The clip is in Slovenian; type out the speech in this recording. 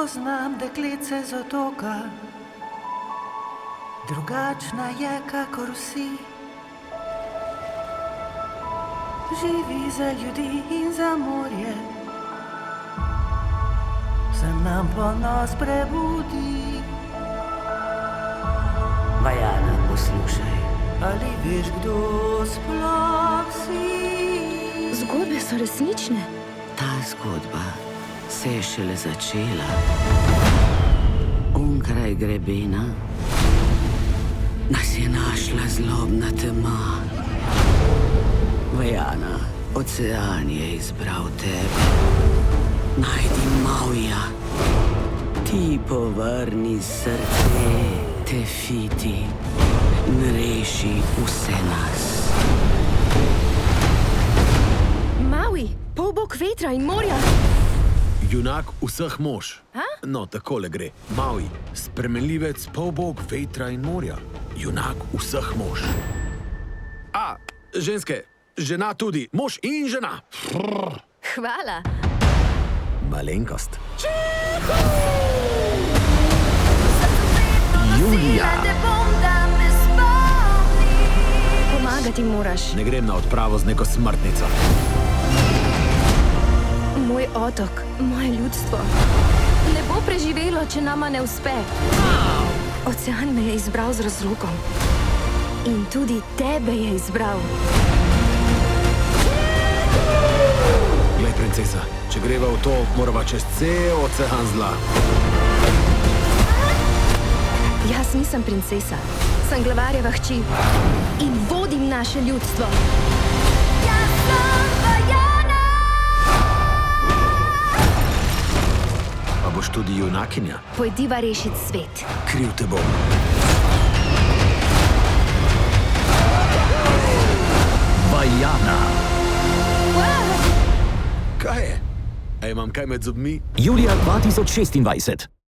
Poznam deklice z otoka, drugačna je kakor vsi. Živi za ljudi in za morje, se nam ponos prebudi. Vajana, poslušaj, ali veš, kdo sploh si? Zgodbe so resnične. Ta zgodba se je šele začela. Onkraj grebena nas je našla zlobna tema. Vajana, ocean je izbral tebe. Najdi Mauija, ti povrni srce Tefiti in reši vse nas. Maui, polbog vetra in morja. Junak vseh mož. No, takole gre. Maui, spremenljivec, polbog vetra in morja. Junak vseh mož. A, ženske, žena tudi. Mož in žena. Hvala. Malenkost. Julija. Pomagati moraš. Ne grem na odpravo z neko smrtnico. Moj otok, moje ljudstvo ne bo preživelo, če nama ne uspe. Ocean me je izbral z razlogom. In tudi tebe je izbral. Glej, princesa, če greva v to, morava čez cel ocean zla. Jaz nisem princesa, sem glavarjeva hči in vodim naše ljudstvo. Jaz sem Vajana! A boš tudi junakinja? Pojdiva rešiti svet. Kriv te bom. Vajana. Kaj je? A imam kaj med zobmi? Julija 2026.